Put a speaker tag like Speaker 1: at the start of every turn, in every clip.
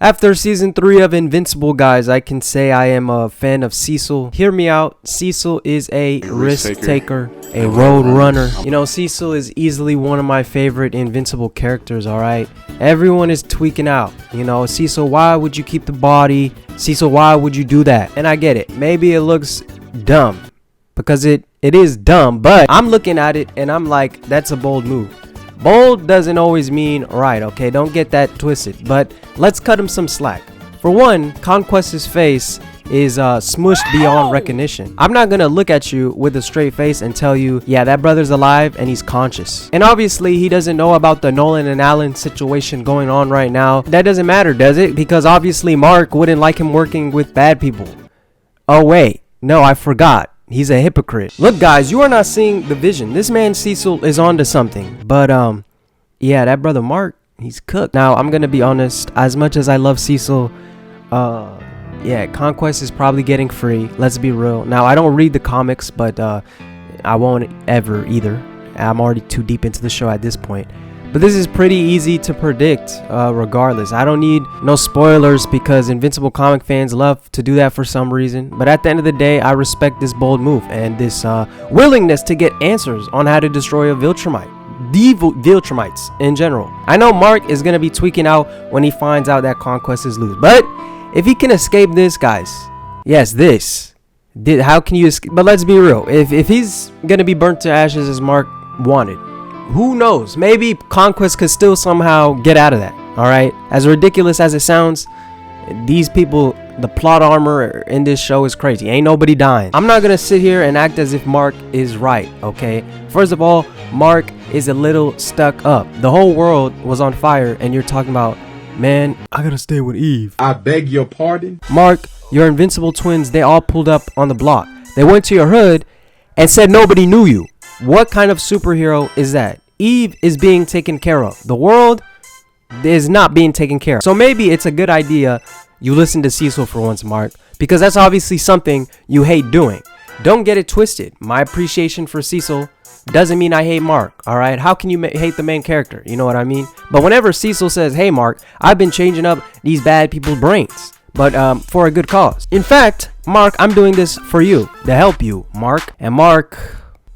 Speaker 1: After season 3 of Invincible, guys, I can say I am a fan of Cecil. Hear me out. Cecil is a risk taker, a road runner. You know, Cecil is easily one of my favorite Invincible characters, alright? Everyone is tweaking out. You know, Cecil, why would you keep the body? Cecil, why would you do that? And I get it. Maybe it looks dumb. Because it is dumb. But I'm looking at it and I'm like, that's a bold move. Bold doesn't always mean right, okay? Don't get that twisted. But let's cut him some slack. For one, Conquest's face is smushed beyond recognition. I'm not gonna look at you with a straight face and tell you, yeah, that brother's alive and he's conscious. And obviously, he doesn't know about the Nolan and Alan situation going on right now. That doesn't matter, does it? Because obviously, Mark wouldn't like him working with bad people. Oh, wait. No, I forgot. He's a hypocrite. Look, guys, you are not seeing the vision. This man Cecil is onto something. But yeah, that brother Mark, he's cooked. Now, I'm gonna be honest. As much as I love Cecil, yeah, Conquest is probably getting free. Let's be real. Now, I don't read the comics, but I won't ever either. I'm already too deep into the show at this point. But this is pretty easy to predict regardless. I don't need no spoilers because Invincible comic fans love to do that for some reason. But at the end of the day, I respect this bold move and this willingness to get answers on how to destroy a Viltrumite. The Viltrumites in general. I know Mark is going to be tweaking out when he finds out that Conquest is loose. But if he can escape this, guys, yes, how can you escape? But let's be real. If he's going to be burnt to ashes as Mark wanted, who knows? Maybe Conquest could still somehow get out of that. All right. As ridiculous as it sounds, these people, the plot armor in this show is crazy. Ain't nobody dying. I'm not going to sit here and act as if Mark is right. OK, first of all, Mark is a little stuck up. The whole world was on fire. And you're talking about, man, I got to stay with Eve.
Speaker 2: I beg your pardon.
Speaker 1: Mark, your Invincible twins, they all pulled up on the block. They went to your hood and said nobody knew you. What kind of superhero is that? Eve is being taken care of. The world is not being taken care of. So maybe it's a good idea you listen to Cecil for once, Mark, because that's obviously something you hate doing. Don't get it twisted. My appreciation for Cecil doesn't mean I hate Mark, all right? How can you hate the main character? You know what I mean? But whenever Cecil says, hey, Mark, I've been changing up these bad people's brains, but for a good cause. In fact, Mark, I'm doing this for you, to help you, Mark. And Mark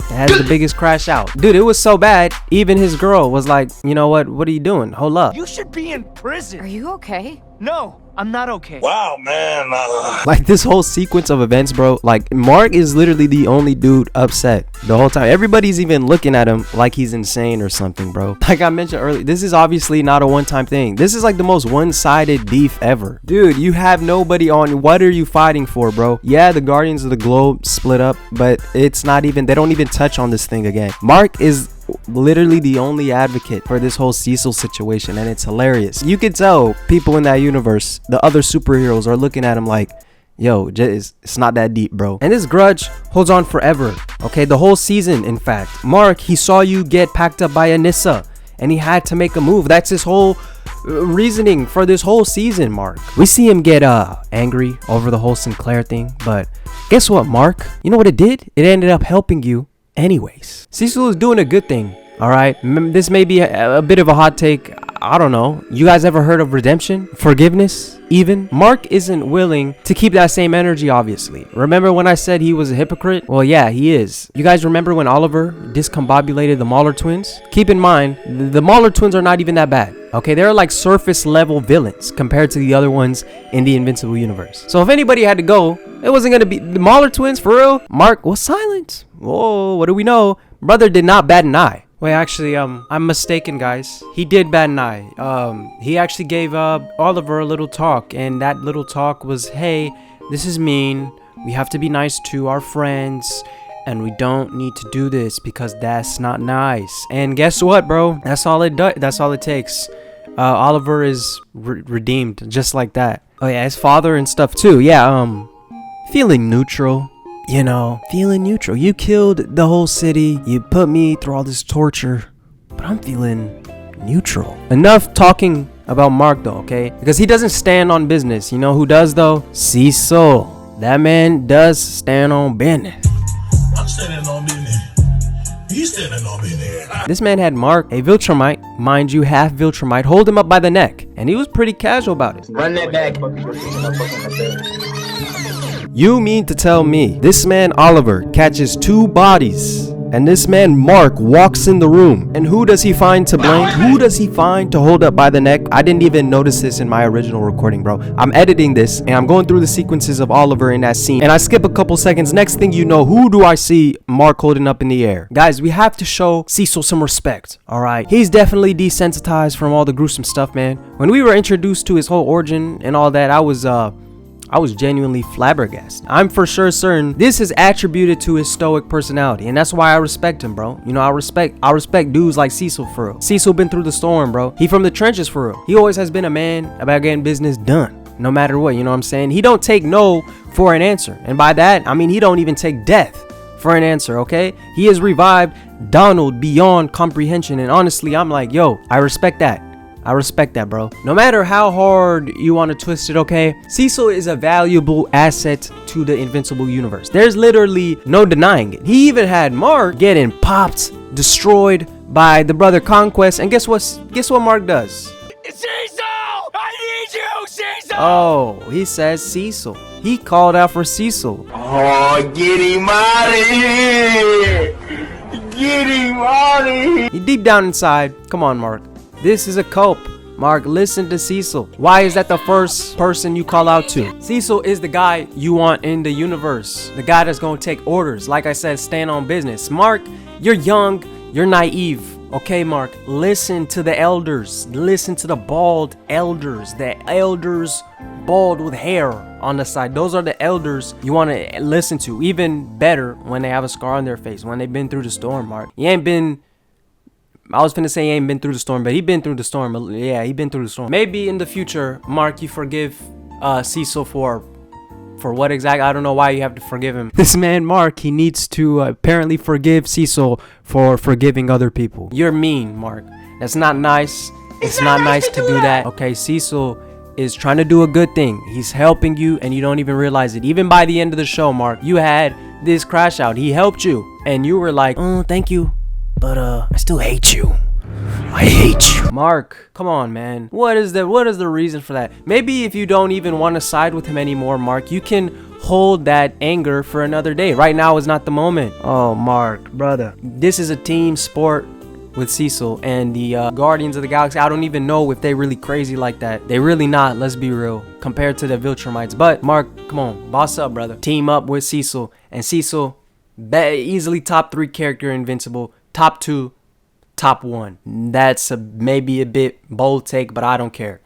Speaker 1: has the biggest crash out. Dude, it was so bad, even his girl was like, you know what are you doing? Hold up.
Speaker 3: You should be in prison.
Speaker 4: Are you okay?
Speaker 3: No, I'm not okay.
Speaker 2: Wow, man.
Speaker 1: Like this whole sequence of events, bro, like Mark is literally the only dude upset the whole time. Everybody's even looking at him like he's insane or something, bro. Like I mentioned earlier, this is obviously not a one-time thing. This is like the most one-sided beef ever. Dude, you have nobody on. What are you fighting for, bro? Yeah, the Guardians of the Globe split up, but it's not even, they don't even touch on this thing again. Mark is literally the only advocate for this whole Cecil situation, and it's hilarious. You could tell people in that universe, the other superheroes, are looking at him like, yo, it's not that deep, bro. And this grudge holds on forever, okay? The whole season, in fact. Mark, he saw you get packed up by Anissa and he had to make a move. That's his whole reasoning for this whole season, Mark. We see him get angry over the whole Sinclair thing, but guess what, Mark? You know what it did? It ended up helping you anyways. Cecil is doing a good thing, all right? This may be a bit of a hot take. I don't know. You guys ever heard of redemption? Forgiveness? Even? Mark isn't willing to keep that same energy, obviously. Remember when I said he was a hypocrite? Well, yeah, he is. You guys remember when Oliver discombobulated the Mauler twins? Keep in mind, the Mauler twins are not even that bad. Okay, they're like surface level villains compared to the other ones in the Invincible universe. So if anybody had to go, it wasn't going to be the Mauler twins for real. Mark was silent. Whoa, what do we know? Brother did not bat an eye. Wait, actually, I'm mistaken, guys. He did bat an eye. He actually gave Oliver a little talk, and that little talk was, hey, this is mean. We have to be nice to our friends, and we don't need to do this because that's not nice. And guess what, bro? That's all it does. That's all it takes. Oliver is redeemed just like that. Oh yeah, his father and stuff too. Yeah, feeling neutral. You know, feeling neutral. You killed the whole city. You put me through all this torture. But I'm feeling neutral. Enough talking about Mark though, okay? Because he doesn't stand on business. You know who does though? Cecil. That man does stand on business.
Speaker 2: I'm standing on business. He's standing on business.
Speaker 1: This man had Mark, a Viltrumite, mind you, half Viltrumite, hold him up by the neck. And he was pretty casual about it.
Speaker 4: Run that back.
Speaker 1: You mean to tell me this man Oliver catches 2 bodies and this man Mark walks in the room, and who does he find to blame? Who does he find to hold up by the neck? I didn't even notice this in my original recording, bro. I'm editing this and I'm going through the sequences of Oliver in that scene, and I skip a couple seconds. Next thing you know, who do I see Mark holding up in the air? Guys, we have to show Cecil some respect, all right? He's definitely desensitized from all the gruesome stuff, man. When we were introduced to his whole origin and all that, I was genuinely flabbergasted. I'm for sure certain this is attributed to his stoic personality, and that's why I respect him, bro. You know, I respect dudes like Cecil for real. Cecil been through the storm, bro. He from the trenches for real. He always has been a man about getting business done, no matter what, you know what I'm saying? He don't take no for an answer, and by that, I mean he don't even take death for an answer, okay? He has revived Donald beyond comprehension, and honestly, I'm like, yo, I respect that. I respect that, bro. No matter how hard you want to twist it, okay? Cecil is a valuable asset to the Invincible universe. There's literally no denying it. He even had Mark getting popped, destroyed by the brother Conquest, and guess what Mark does?
Speaker 3: Cecil! I need you, Cecil!
Speaker 1: Oh, he says Cecil. He called out for Cecil.
Speaker 4: Oh, get him out of here! Get him out of here!
Speaker 1: He deep down inside, come on, Mark. This is a cope. Mark, listen to Cecil. Why is that the first person you call out to? Cecil is the guy you want in the universe. The guy that's gonna take orders. Like I said, stand on business. Mark, you're young, you're naive. Okay, Mark, listen to the elders. Listen to the bald elders. The elders bald with hair on the side. Those are the elders you want to listen to. Even better when they have a scar on their face, when they've been through the storm, Mark. I was finna say he ain't been through the storm, but he been through the storm. Yeah, he been through the storm. Maybe in the future, Mark, you forgive Cecil for what exactly? I don't know why you have to forgive him. This man, Mark, he needs to apparently forgive Cecil for forgiving other people. You're mean, Mark. That's not nice. It's not nice to do that. Okay, Cecil is trying to do a good thing. He's helping you and you don't even realize it. Even by the end of the show, Mark, you had this crash out. He helped you and you were like, oh, thank you. But I still hate you. I hate you. Mark, come on, man. What is the reason for that? Maybe if you don't even want to side with him anymore, Mark, you can hold that anger for another day. Right now is not the moment. Oh, Mark, brother. This is a team sport with Cecil and the Guardians of the Galaxy. I don't even know if they really crazy like that. They really not, let's be real, compared to the Viltrumites. But Mark, come on, boss up, brother. Team up with Cecil. And Cecil, easily top 3 character Invincible. Top 2, top 1. That's maybe a bit bold take, but I don't care.